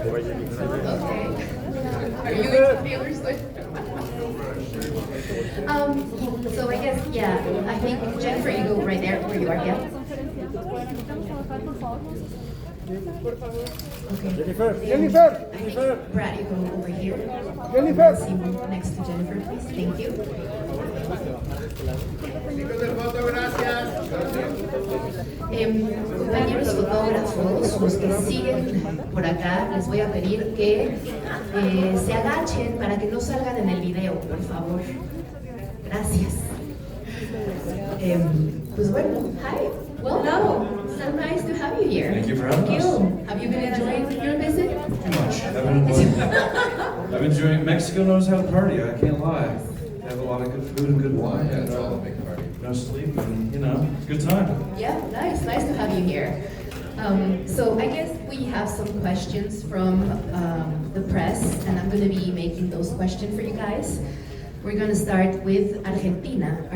Okay. Are you into Taylor Swift? So I guess, yeah, I think, Jennifer, you go right there where you are, yeah? Okay. Jennifer, I Jennifer, think, Jennifer. Brad, you go over here. Jennifer. Simon, next to Jennifer, please. Thank you. Compañeros fotógrafos, los que siguen por acá, les voy a pedir que se agachen para que no salgan en el video, por favor. Gracias. Pues bueno, hi. Well, hello. So nice to have you here. Thank you for having us. Have you been enjoying your visit? Too much. I've been enjoying. Mexico knows how to party. I can't lie. They have a lot of good food and good wine. Yeah, it's all a big party. No sleep, and good time. Yeah, nice to have you here. So I guess we have some questions from the press, and I'm going to be making those questions for you guys. We're going to start with Argentina.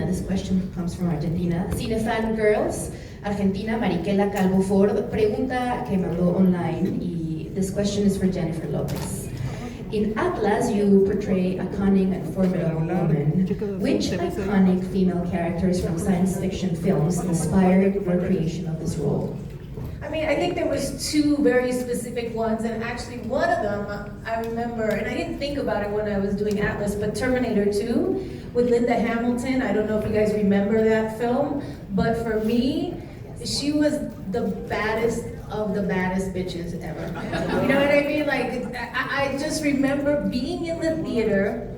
This question comes from Argentina. Cinefan Girls, Argentina, Mariquela Calvo Ford, pregunta que mandó online, y this question is for Jennifer Lopez. In Atlas, you portray a cunning and formidable woman. Which iconic female characters from science fiction films inspired your creation of this role? I mean, I think there was two very specific ones, and actually one of them I remember, and I didn't think about it when I was doing Atlas, but Terminator 2 with Linda Hamilton. I don't know if you guys remember that film, but for me, she was the baddest of the baddest bitches ever. You know what I mean? Like, I just remember being in the theater,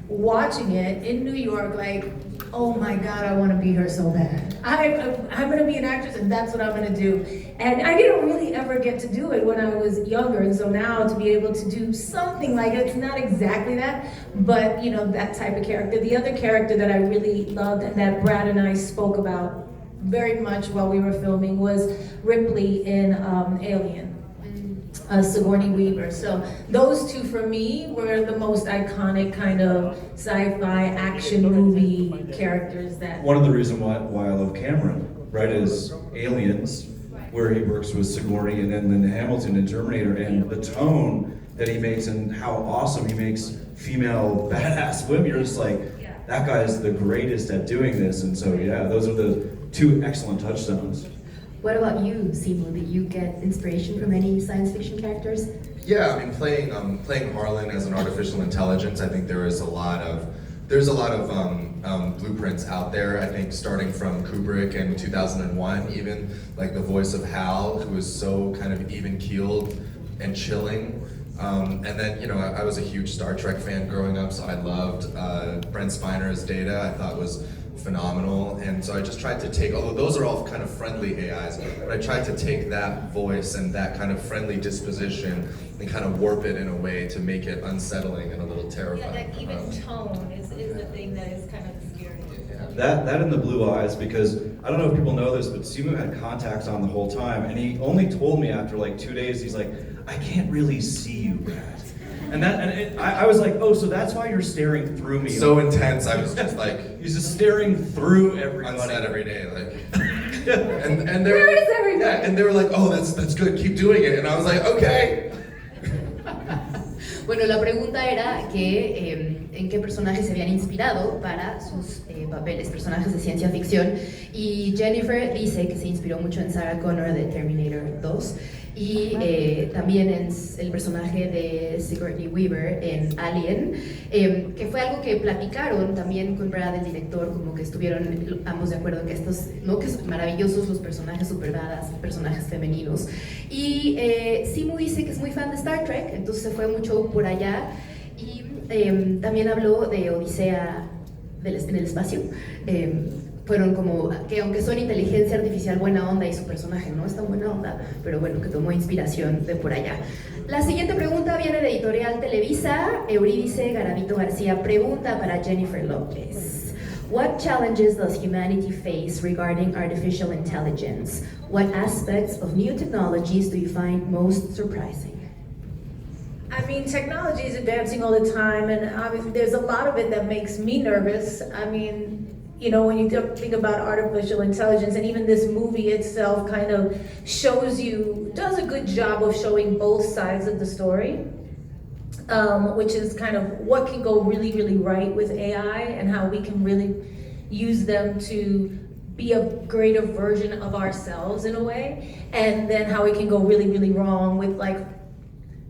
watching it in New York, like, oh my God, I want to be her so bad. I'm going to be an actress, and that's what I'm going to do. And I didn't really ever get to do it when I was younger, and so now to be able to do something like it, it's not exactly that, but that type of character. The other character that I really loved and that Brad and I spoke about very much while we were filming was Ripley in Alien. Sigourney Weaver. So those two for me were the most iconic kind of sci-fi action movie characters that... One of the reasons why I love Cameron, right, is Aliens, where he works with Sigourney, and then Hamilton and Terminator, and the tone that he makes and how awesome he makes female badass women. You're just like, that guy is the greatest at doing this. And so yeah, those are the two excellent touchstones. What about you, Simo? Did you get inspiration from any science fiction characters? Yeah, I mean, playing Harlan as an artificial intelligence, I think there's a lot of blueprints out there. I think starting from Kubrick in 2001, even like the voice of Hal, who was so kind of even-keeled and chilling. And then, I was a huge Star Trek fan growing up, so I loved Brent Spiner's Data. I thought was phenomenal, and so I just tried to take, although those are all kind of friendly AIs, but I tried to take that voice and that kind of friendly disposition and kind of warp it in a way to make it unsettling and a little terrifying. Yeah, that even tone is the thing that is kind of scary. That and the blue eyes, because I don't know if people know this, but Simu had contacts on the whole time, and he only told me after like 2 days, he's like, I can't really see you, Brad. I was like, oh, so that's why you're staring through me. So intense, I was just like... He's just staring through everybody. On set every day, like... and they Where is everybody? Yeah, and they were like, oh, that's good, keep doing it. And I was like, okay. Bueno, la pregunta era que en qué personajes se habían inspirado para sus papeles, personajes de ciencia ficción. Y Jennifer dice que se inspiró mucho en Sarah Connor de Terminator 2 y también en el personaje de Sigourney Weaver en Alien, que fue algo que platicaron también con Brad, el director, como que estuvieron ambos de acuerdo que estos, ¿no? Que son maravillosos los personajes super badass, personajes femeninos. Y Simu dice que es muy fan de Star Trek, entonces se fue mucho por allá, y también habló de Odisea en el espacio. Fueron como que aunque son inteligencia artificial buena onda y su personaje no es tan buena onda, pero bueno, que tomó inspiración de por allá. La siguiente pregunta viene de Editorial Televisa. Eurídice Garavito García pregunta para Jennifer Lopez. What challenges does humanity face regarding artificial intelligence? What aspects of new technologies do you find most surprising? I mean, technology is advancing all the time, and obviously there's a lot of it that makes me nervous. I mean, you know, when you think about artificial intelligence, and even this movie itself kind of shows you, does a good job of showing both sides of the story, which is kind of what can go really, really right with AI and how we can really use them to be a greater version of ourselves in a way, and then how it can go really, really wrong with like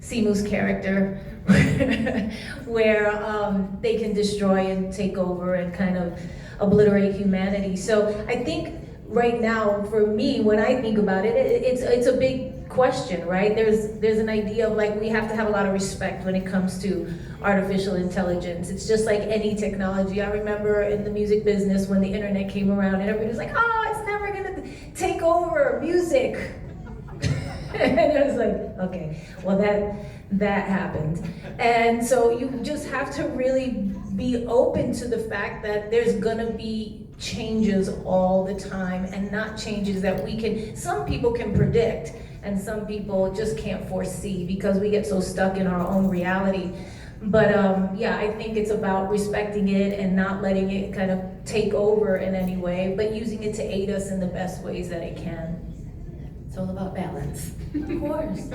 Simu's character, where they can destroy and take over and kind of obliterate humanity. So I think right now, for me, when I think about it, it's a big question, right? There's an idea of like, we have to have a lot of respect when it comes to artificial intelligence. It's just like any technology. I remember in the music business when the internet came around and everybody was like, oh, it's never gonna take over music. And it was like, okay, well that happened. And so you just have to really be open to the fact that there's gonna be changes all the time, and not changes that some people can predict and some people just can't foresee because we get so stuck in our own reality. But yeah, I think it's about respecting it and not letting it kind of take over in any way, but using it to aid us in the best ways that it can. It's all about balance. Of course.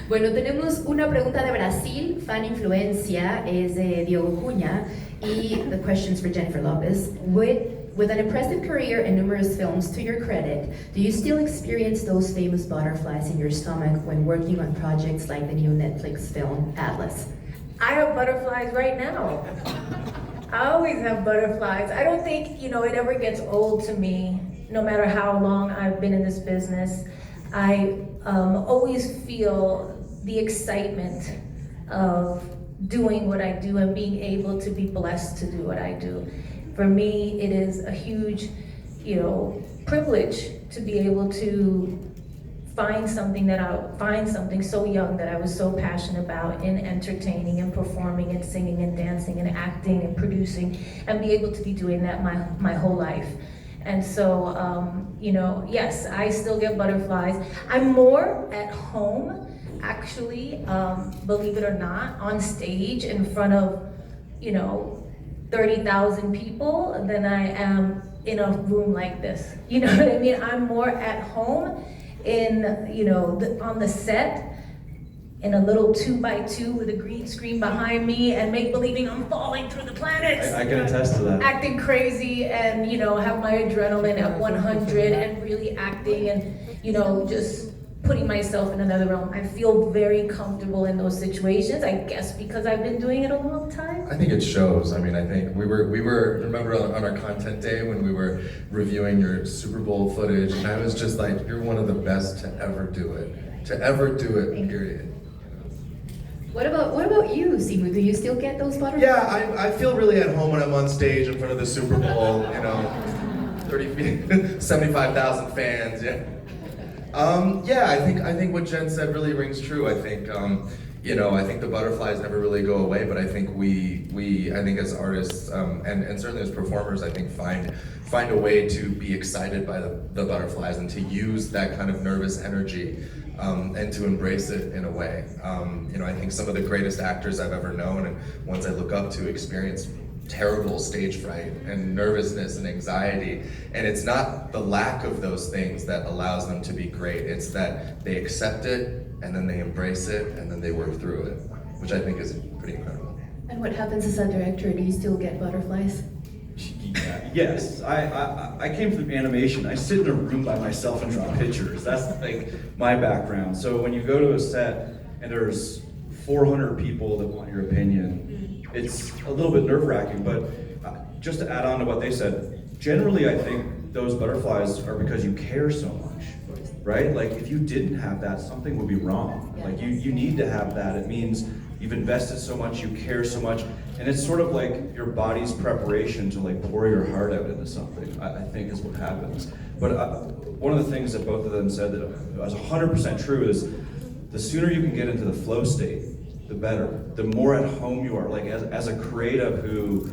Bueno, tenemos una pregunta de Brasil, fan influencia, es de Diogo Cunha, y the question's for Jennifer Lopez. With an impressive career and numerous films to your credit, do you still experience those famous butterflies in your stomach when working on projects like the new Netflix film, Atlas? I have butterflies right now. I always have butterflies. I don't think, it ever gets old to me, no matter how long I've been in this business. I always feel the excitement of doing what I do and being able to be blessed to do what I do. For me, it is a huge, privilege to be able to find something so young that I was so passionate about in entertaining and performing and singing and dancing and acting and producing, and be able to be doing that my whole life. And so, yes, I still get butterflies. I'm more at home, actually, believe it or not, on stage in front of, 30,000 people than I am in a room like this. You know what I mean? I'm more at home in, on the set, in a little 2x2 with a green screen behind me, and make-believing I'm falling through the planets. I can attest to that. Acting crazy and, have my adrenaline at 100 and really acting and, just putting myself in another realm. I feel very comfortable in those situations, I guess because I've been doing it a long time. I think it shows. I mean, I think we were remember on our content day when we were reviewing your Super Bowl footage, and I was just like, you're one of the best to ever do it, period. What about you, Simu? Do you still get those butterflies? Yeah, I feel really at home when I'm on stage in front of the Super Bowl, 75,000 fans, yeah. I think what Jen said really rings true. I think, I think the butterflies never really go away, but I think I think as artists, and certainly as performers, I think find a way to be excited by the butterflies and to use that kind of nervous energy, and to embrace it in a way. I think some of the greatest actors I've ever known and ones I look up to experience terrible stage fright and nervousness and anxiety, and it's not the lack of those things that allows them to be great. It's that they accept it and then they embrace it and then they work through it, which I think is pretty incredible. And what happens as a director? Do you still get butterflies? Yes, I came from animation. I sit in a room by myself and draw pictures. That's like my background. So when you go to a set and there's 400 people that want your opinion, it's a little bit nerve-wracking, but just to add on to what they said, generally I think those butterflies are because you care so much, right? Like if you didn't have that, something would be wrong. Like you need to have that. It means you've invested so much, you care so much, and it's sort of like your body's preparation to like pour your heart out into something, I think is what happens. But one of the things that both of them said that was 100% true is the sooner you can get into the flow state, the better. The more at home you are, like as a creative who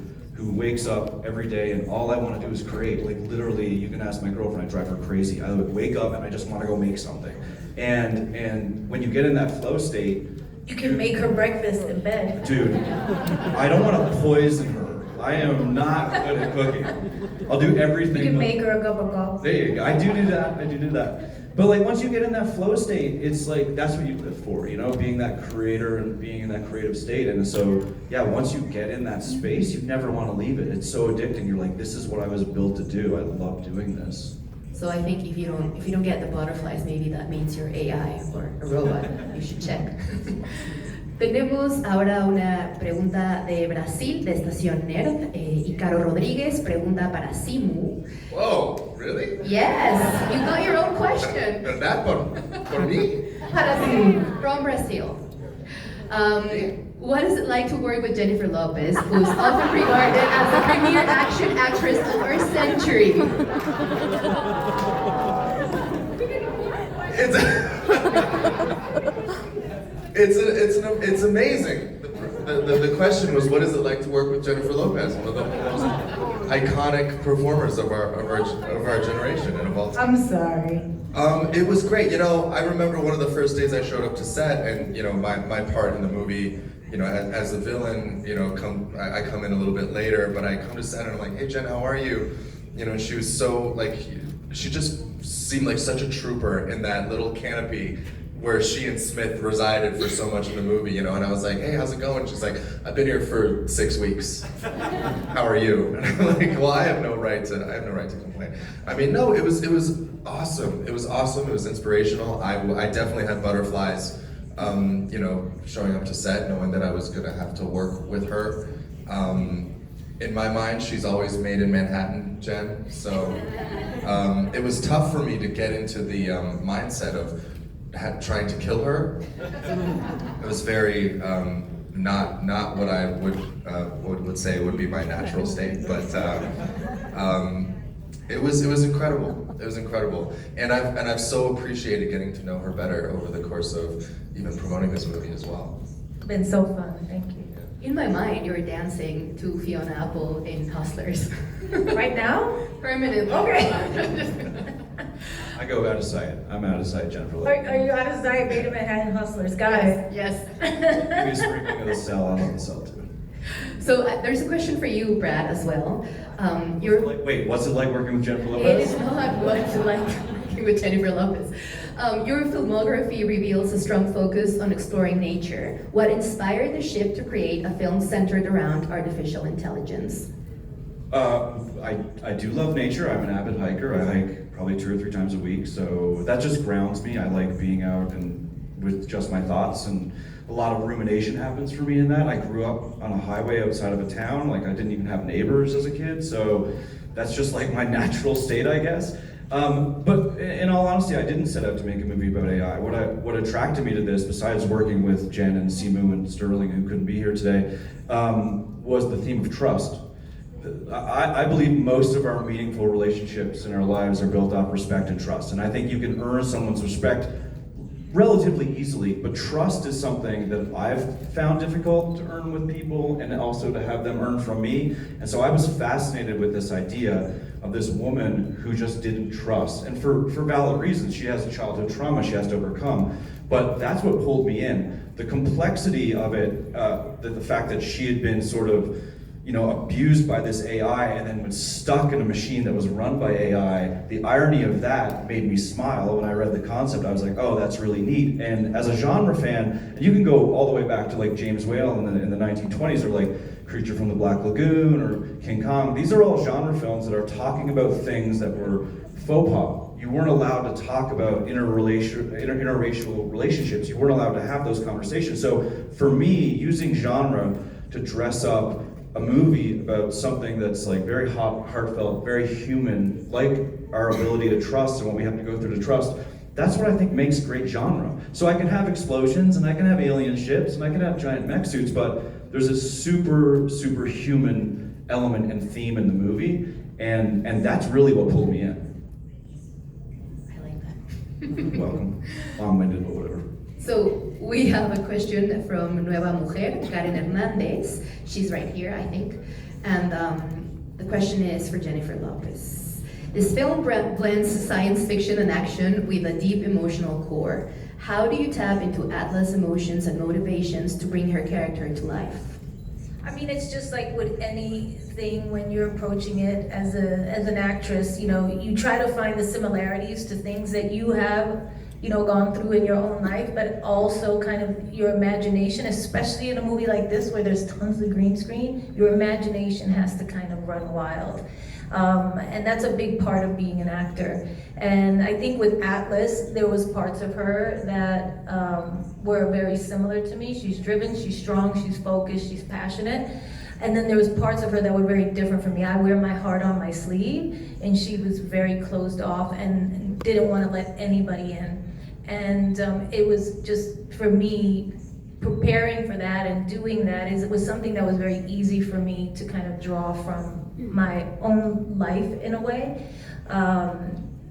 wakes up every day and all I want to do is create, like literally, you can ask my girlfriend, I drive her crazy. I would wake up and I just want to go make something. And when you get in that flow state, you can make her breakfast in bed. Dude, I don't want to poison her I am not good at cooking. I'll do everything. You can make her a cup of coffee. There you go. I do that. But like once you get in that flow state, it's like that's what you live for, you know, being that creator and being in that creative state. And so yeah, once you get in that space, you never want to leave it. It's so addicting. You're like, this is what I was built to do. I love doing this. So I think if you don't get the butterflies, maybe that means you're AI or a robot. You should check. Tenemos ahora una pregunta de Brasil, de Estación Nerd, y Caro Rodríguez pregunta para Simu. Whoa, really? Yes, you got your own question. ¿Verdad? ¿Por mí? Para Simu, from Brazil. What is it like to work with Jennifer Lopez, who's often regarded as the premier action actress of our century? It's amazing. The question was, what is it like to work with Jennifer Lopez, one of the most iconic performers of our generation and of all time? I'm sorry. It was great. You know, I remember one of the first days I showed up to set, and you know, my part in the movie, you know, as the villain, you know, I come in a little bit later, but I come to set and I'm like, hey Jen, how are you? You know, she was so like, she just seemed like such a trooper in that little canopy where she and Smith resided for so much of the movie, you know, and I was like, hey, how's it going? She's like, I've been here for 6 weeks. How are you? And I'm like, well, I have no right to complain. I mean, no, it was awesome. It was awesome. It was inspirational. I definitely had butterflies, you know, showing up to set, knowing that I was gonna have to work with her. In my mind, she's always made in Manhattan, Jen. So it was tough for me to get into the mindset of trying to kill her. It was very not what I would say would be my natural state, but it was incredible. It was incredible, and I've so appreciated getting to know her better over the course of even promoting this movie as well. It's been so fun. Thank you. In my mind, you were dancing to Fiona Apple in Hustlers. Right now? For a minute. Okay. I go out of sight. I'm out of sight, Jennifer Lopez. Are you out of sight? Made of Manhattan Hustlers, guys. Yes. Give me a screaming of the cell. I love the cell too. So there's a question for you, Brad, as well. Wait, what's it like working with Jennifer It Lopez? is not what's it like working with Jennifer Lopez. Your filmography reveals a strong focus on exploring nature. What inspired the shift to create a film centered around artificial intelligence? I do love nature. I'm an avid hiker. I hike probably 2 or 3 times a week, so that just grounds me. I like being out and with just my thoughts, and a lot of rumination happens for me in that. I grew up on a highway outside of a town. Like I didn't even have neighbors as a kid, so that's just like my natural state, I guess. But in all honesty, I didn't set out to make a movie about AI. What attracted me to this, besides working with Jen and Simu and Sterling, who couldn't be here today, was the theme of trust. I believe most of our meaningful relationships in our lives are built off respect and trust. And I think you can earn someone's respect relatively easily, but trust is something that I've found difficult to earn with people and also to have them earn from me. And so I was fascinated with this idea of this woman who just didn't trust. And for valid reasons, she has a childhood trauma she has to overcome. But that's what pulled me in. The complexity of it, the fact that she had been sort of abused by this AI and then was stuck in a machine that was run by AI, the irony of that made me smile when I read the concept. I was like, oh, that's really neat. And as a genre fan, and you can go all the way back to like James Whale in the 1920s, or like Creature from the Black Lagoon or King Kong. These are all genre films that are talking about things that were faux pas. You weren't allowed to talk about interracial relationships. You weren't allowed to have those conversations. So for me, using genre to dress up a movie about something that's like very heartfelt, very human, like our ability to trust and what we have to go through to trust, that's what I think makes great genre. So I can have explosions and I can have alien ships and I can have giant mech suits, but there's a super human element and theme in the movie, and that's really what pulled me in. I like that. You're welcome. Long-winded, but whatever. So we have a question from Nueva Mujer, Karen Hernandez. She's right here, I think. And the question is for Jennifer Lopez. This film blends science fiction and action with a deep emotional core. How do you tap into Atlas' emotions and motivations to bring her character to life? I mean, it's just like with anything when you're approaching it as an actress, you know, you try to find the similarities to things that you have, you know, gone through in your own life, but also kind of your imagination, especially in a movie like this where there's tons of green screen, your imagination has to kind of run wild. And that's a big part of being an actor. And I think with Atlas, there was parts of her that were very similar to me. She's driven, she's strong, she's focused, she's passionate. And then there was parts of her that were very different from me. I wear my heart on my sleeve, and she was very closed off and didn't want to let anybody in. And it was just, for me, preparing for that and doing that it was something that was very easy for me to kind of draw from my own life in a way.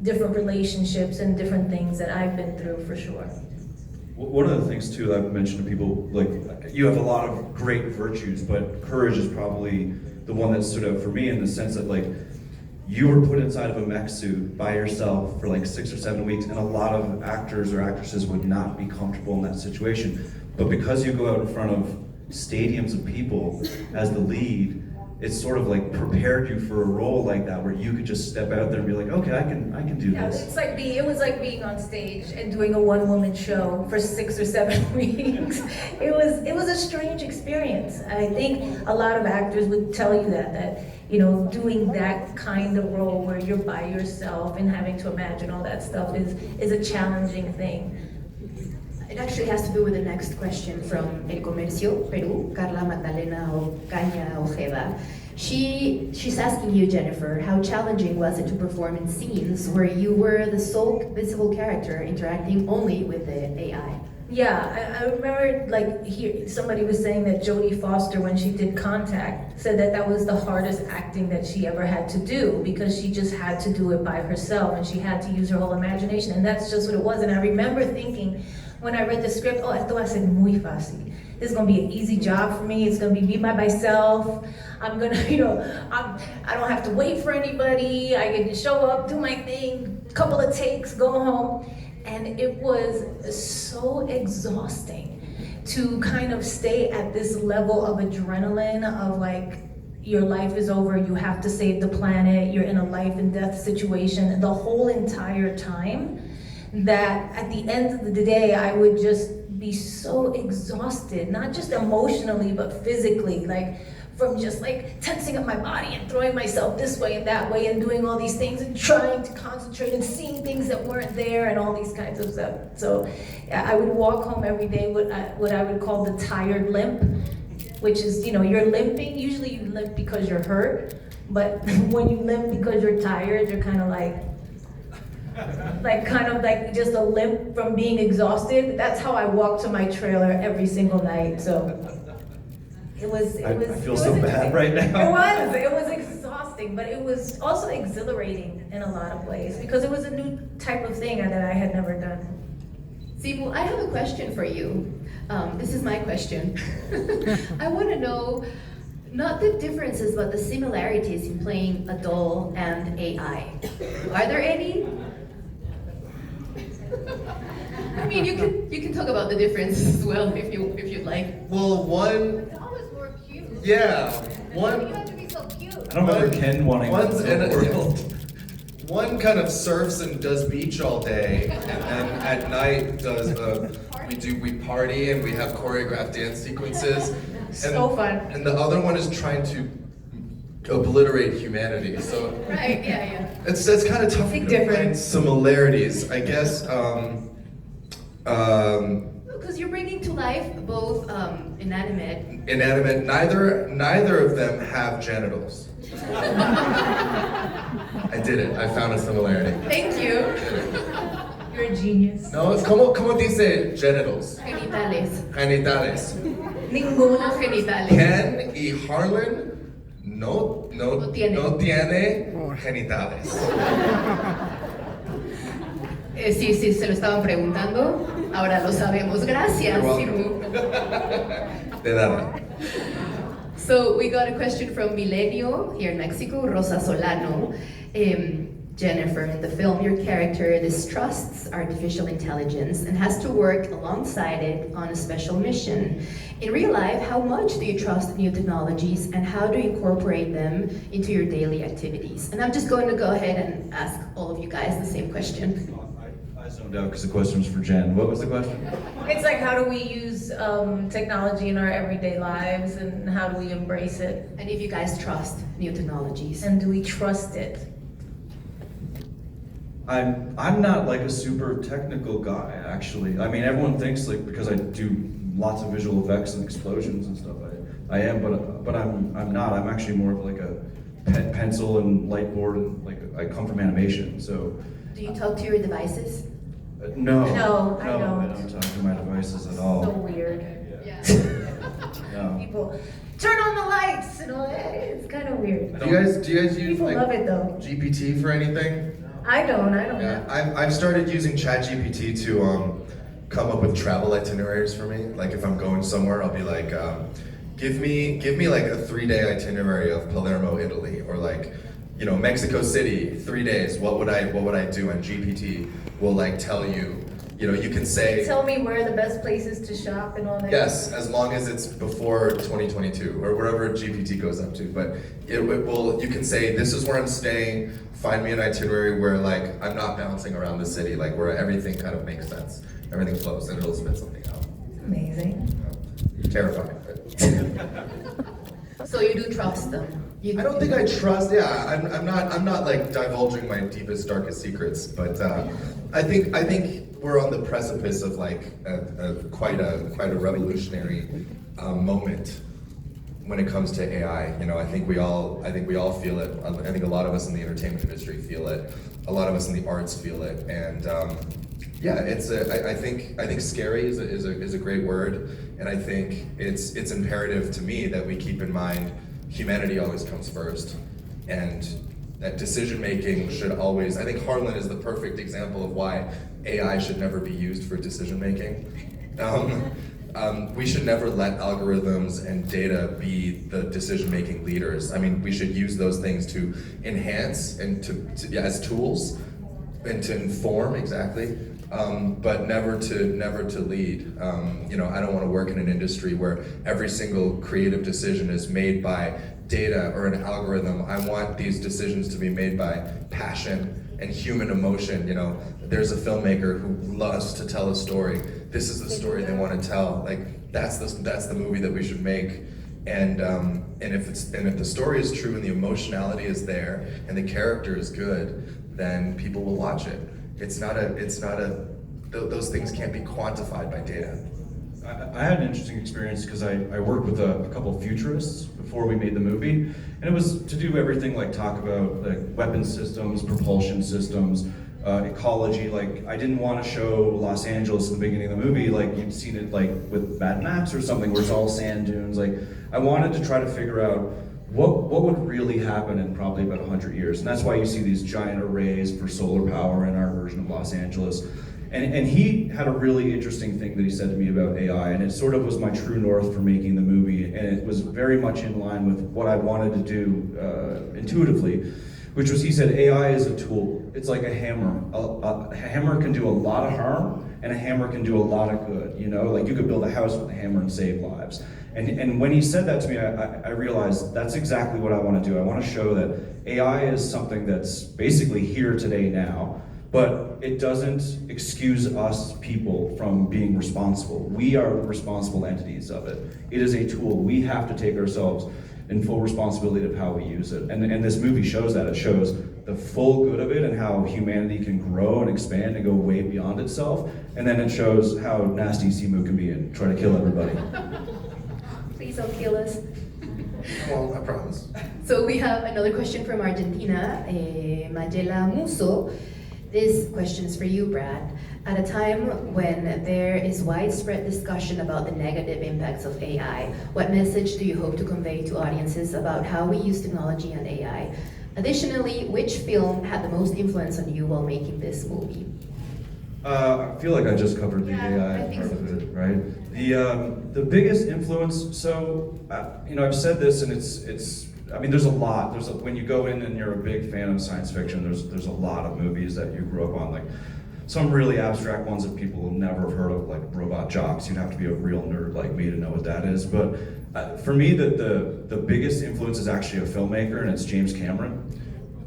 Different relationships and different things that I've been through for sure. One of the things too that I've mentioned to people, like, you have a lot of great virtues, but courage is probably the one that stood out for me in the sense that, like, you were put inside of a mech suit by yourself for like 6 or 7 weeks, and a lot of actors or actresses would not be comfortable in that situation. But because you go out in front of stadiums of people as the lead, it's sort of like prepared you for a role like that, where you could just step out there and be like, okay, I can do Yeah, this. it's like it was like being on stage and doing a one-woman show for 6 or 7 weeks. It was a strange experience. I think a lot of actors would tell you that you know, doing that kind of role where you're by yourself and having to imagine all that stuff is a challenging thing. It actually has to do with the next question from El Comercio, Peru, Carla Magdalena Ocaña Ojeda. She's asking you, Jennifer, how challenging was it to perform in scenes where you were the sole visible character interacting only with the AI? Yeah, I remember somebody was saying that Jodie Foster, when she did Contact, said that was the hardest acting that she ever had to do because she just had to do it by herself and she had to use her whole imagination, and that's just what it was. And I remember thinking, when I read the script, esto va a ser muy fácil. This is gonna be an easy job for me. It's gonna be me by myself. I'm gonna, you know, I don't have to wait for anybody. I can just show up, do my thing, couple of takes, go home. And it was so exhausting to kind of stay at this level of adrenaline of like, your life is over, you have to save the planet, you're in a life and death situation the whole entire time, that at the end of the day, I would just be so exhausted, not just emotionally, but physically, like from just like tensing up my body and throwing myself this way and that way and doing all these things and trying to concentrate and seeing things that weren't there and all these kinds of stuff. So I would walk home every day with what I would call the tired limp, which is, you know, you're limping. Usually you limp because you're hurt, but when you limp because you're tired, you're kind of like just a limp from being exhausted. That's how I walk to my trailer every single night. So I feel so bad right now. It was exhausting, but it was also exhilarating in a lot of ways because it was a new type of thing that I had never done. Sibu, I have a question for you. This is my question. I want to know not the differences, but the similarities in playing a doll and AI. Are there any? I mean, you can talk about the differences as well if you'd like. Well, one. The doll was more cute. Yeah, Why do one. you have to be so cute? I don't remember Ken wanting One's to in the world. One kind of surfs and does beach all day, and then at night does we party and we have choreographed dance sequences. So fun. And the other one is trying to obliterate humanity. So Right, yeah. it's kind of tough Big to find difference. similarities, I guess. Because you're bringing to life both inanimate. Inanimate. Neither of them have genitals. I did it. I found a similarity. Thank you. You're a genius. No, ¿cómo dice genitals? Genitales. Genitales. Ninguno genitales. Ken y Harlan no tiene genitales. Sí, se lo estaban preguntando. Ahora lo sabemos. Gracias, You're Sibu. De nada. So we got a question from Milenio here in Mexico, Rosa Solano. Jennifer, in the film, your character distrusts artificial intelligence and has to work alongside it on a special mission. In real life, how much do you trust new technologies and how do you incorporate them into your daily activities? And I'm just going to go ahead and ask all of you guys the same question. I zoned out because the question was for Jen. What was the question? It's like, how do we use technology in our everyday lives, and how do we embrace it? And if you guys trust new technologies. And do we trust it? I'm not like a super technical guy, actually. I mean, everyone thinks like because I do lots of visual effects and explosions and stuff, I am, but I'm not. I'm actually more of like a pencil and light board, and like I come from animation, so. Do you talk to your devices? No, No, I don't. I don't talk to my devices at all. So weird. Yeah. No. People turn on the lights and all that. It's kind of weird. Do you guys use People like love it though. GPT for anything? I don't. Yeah, I've started using ChatGPT to come up with travel itineraries for me. Like if I'm going somewhere, I'll be like, give me like a 3-day itinerary of Palermo, Italy, or like, you know, Mexico City, 3 days. What would I do? And GPT will like tell you. You know, you can say. Tell me where the best places to shop and all that. Yes, as long as it's before 2022 or wherever GPT goes up to. But it will. You can say, this is where I'm staying. Find me an itinerary where like I'm not bouncing around the city, like where everything kind of makes sense, everything flows, and it'll spit something out. Amazing. Terrifying. So you do trust them? I don't think I trust. Yeah, I'm not like divulging my deepest, darkest secrets, but I think we're on the precipice of like quite a revolutionary moment when it comes to AI. You know, I think we all feel it. I think a lot of us in the entertainment industry feel it. A lot of us in the arts feel it, and yeah, I think scary is a great word, and I think it's imperative to me that we keep in mind humanity always comes first, and that decision making should always. I think Harlan is the perfect example of why AI should never be used for decision making. We should never let algorithms and data be the decision-making leaders. I mean, we should use those things to enhance and to as tools and to inform, exactly, but never to lead. You know, I don't want to work in an industry where every single creative decision is made by data or an algorithm. I want these decisions to be made by passion and human emotion. You know, there's a filmmaker who loves to tell a story. This is the story they want to tell. Like that's the movie that we should make. And if the story is true and the emotionality is there and the character is good, then people will watch it. Those things can't be quantified by data. I had an interesting experience because I worked with a couple of futurists before we made the movie, and it was to do everything like talk about like weapon systems, propulsion systems, ecology. Like I didn't want to show Los Angeles in the beginning of the movie like you'd seen it like with Mad Max or something where it's all sand dunes. Like I wanted to try to figure out what would really happen in probably about 100 years, and that's why you see these giant arrays for solar power in our version of Los Angeles. And he had a really interesting thing that he said to me about AI, and it sort of was my true north for making the movie, and it was very much in line with what I wanted to do intuitively, which was he said AI is a tool. It's like a hammer. A hammer can do a lot of harm, and a hammer can do a lot of good. You know, like you could build a house with a hammer and save lives. And when he said that to me, I realized that's exactly what I want to do. I want to show that AI is something that's basically here today now, but it doesn't excuse us people from being responsible. We are the responsible entities of it. It is a tool. We have to take ourselves in full responsibility of how we use it. And this movie shows that. It shows the full good of it and how humanity can grow and expand and go way beyond itself. And then it shows how nasty Simu can be and try to kill everybody. Please don't kill us. Well, I promise. So we have another question from Argentina, Magela Muso. This question is for you, Brad. At a time when there is widespread discussion about the negative impacts of AI, what message do you hope to convey to audiences about how we use technology and AI? Additionally, which film had the most influence on you while making this movie? I feel like I just covered the AI part of it, right? The biggest influence. So, you know, I've said this, and it's I mean, there's a lot. When you go in and you're a big fan of science fiction, there's a lot of movies that you grew up on, like some really abstract ones that people will never have heard of, like Robot Jocks. You'd have to be a real nerd like me to know what that is. But for me, the biggest influence is actually a filmmaker, and it's James Cameron.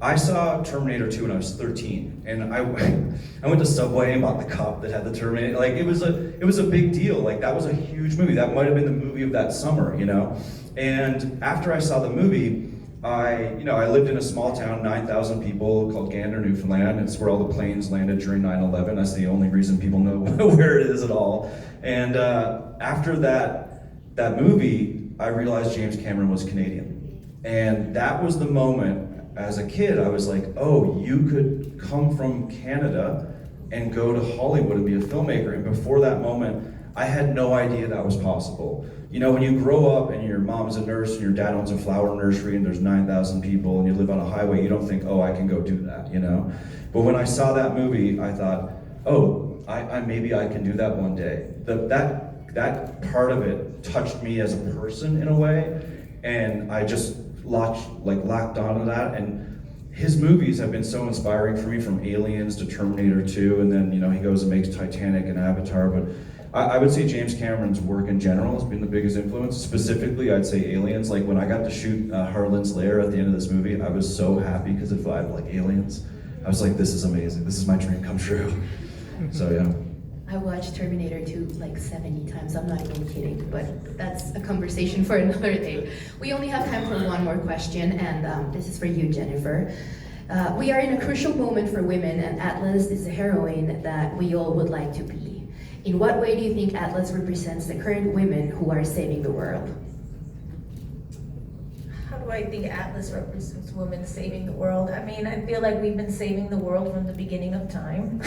I saw Terminator 2 when I was 13, and I went to Subway and bought the cup that had the Terminator. Like it was a big deal. Like that was a huge movie. That might have been the movie of that summer, you know. And after I saw the movie, I lived in a small town, 9,000 people, called Gander, Newfoundland. It's where all the planes landed during 9/11. That's the only reason people know where it is at all. And after that movie, I realized James Cameron was Canadian. And that was the moment, as a kid, I was like, oh, you could come from Canada and go to Hollywood and be a filmmaker. And before that moment, I had no idea that was possible. You know, when you grow up and your mom's a nurse and your dad owns a flower nursery and there's 9,000 people and you live on a highway, you don't think, oh, I can go do that, you know? But when I saw that movie, I thought, oh, maybe I can do that one day. That part of it touched me as a person in a way, and I just locked onto that. And his movies have been so inspiring for me, from Aliens to Terminator 2, and then, you know, he goes and makes Titanic and Avatar. But I would say James Cameron's work in general has been the biggest influence. Specifically, I'd say Aliens. Like when I got to shoot Harlan's Lair at the end of this movie, I was so happy because it vibed like Aliens. I was like, this is amazing. This is my dream come true. So yeah. I watched Terminator 2 like 70 times, I'm not even kidding, but that's a conversation for another day. We only have time for one more question, and this is for you, Jennifer. We are in a crucial moment for women, and Atlas is the heroine that we all would like to be. In what way do you think Atlas represents the current women who are saving the world? How do I think Atlas represents women saving the world? I mean, I feel like we've been saving the world from the beginning of time.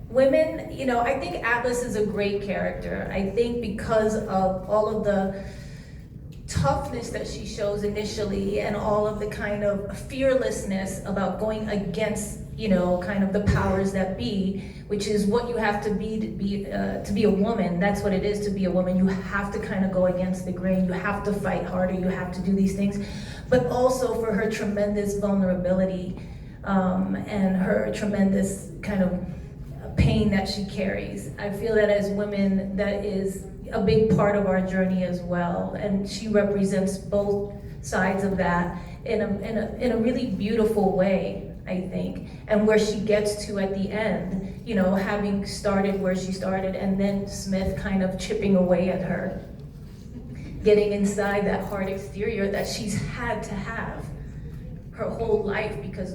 Women, you know, I think Atlas is a great character. I think because of all of the toughness that she shows initially and all of the kind of fearlessness about going against, you know, kind of the powers that be, which is what you have to be a woman. That's what it is to be a woman. You have to kind of go against the grain. You have to fight harder. You have to do these things. But also for her tremendous vulnerability and her tremendous kind of pain that she carries. I feel that as women, that is a big part of our journey as well, and she represents both sides of that in a really beautiful way, I think. And where she gets to at the end, you know, having started where she started, and then Smith kind of chipping away at her, getting inside that hard exterior that she's had to have her whole life, because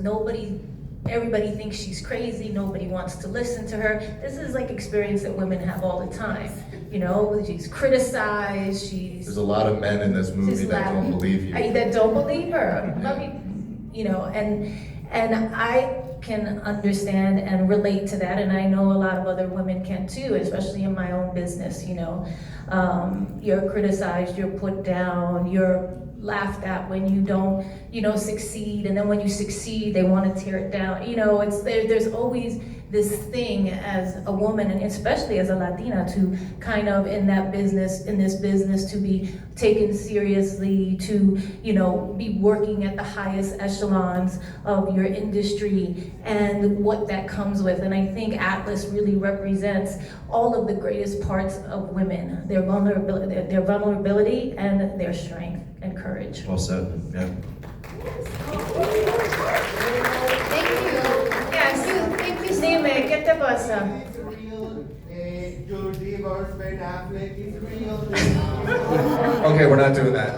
everybody thinks she's crazy, nobody wants to listen to her. This is like experience that women have all the time. You know, she's criticized, There's a lot of men in this movie that don't believe you. That don't believe her. Let me, you know, and I can understand and relate to that, and I know a lot of other women can too, especially in my own business, you know. You're criticized, you're put down, you're laughed at when you don't, you know, succeed, and then when you succeed, they want to tear it down. You know, there's always this thing as a woman, and especially as a Latina, to kind of in this business, to be taken seriously, to, you know, be working at the highest echelons of your industry and what that comes with. And I think Atlas really represents all of the greatest parts of women, their vulnerability and their strength and courage. Well said, yeah. Thank you. Dime, ¿qué te pasa? Your divorce Ben Affleck is real. Okay, we're not doing that.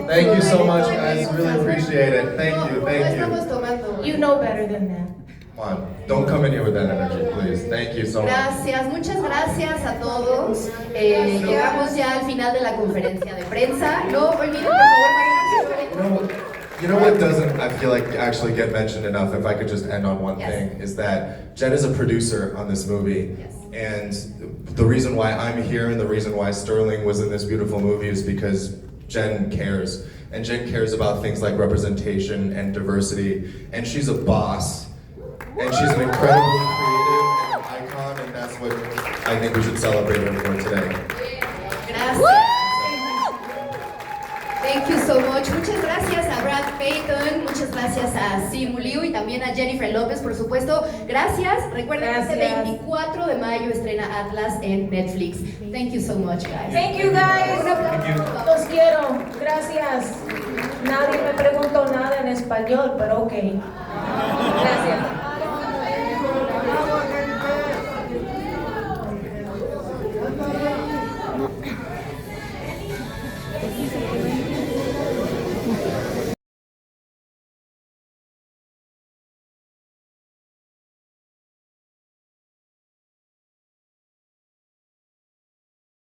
Thank you so much, guys. Really appreciate it. Thank you. You know better than that. Come on, don't come in here with that energy, please. Thank you so much. Gracias, muchas gracias a todos. Llegamos ya al final de la conferencia de prensa. No olviden, por favor, You know what doesn't, I feel like, actually get mentioned enough, if I could just end on one thing, is that Jen is a producer on this movie. Yes. And the reason why I'm here and the reason why Sterling was in this beautiful movie is because Jen cares. And Jen cares about things like representation and diversity. And she's a boss. And she's an incredibly creative and icon, and that's what I think we should celebrate her for today. Gracias. Thank you so much. Muchas gracias a Brad Payton, muchas gracias a Simu Liu y también a Jennifer Lopez, por supuesto. Gracias. Recuerden que este 24 de mayo estrena Atlas en Netflix. Thank you so much, guys. Thank you, guys. Un aplauso. Los quiero. Gracias. Nadie me preguntó nada en español, pero ok. Gracias. Bravo, Jennifer.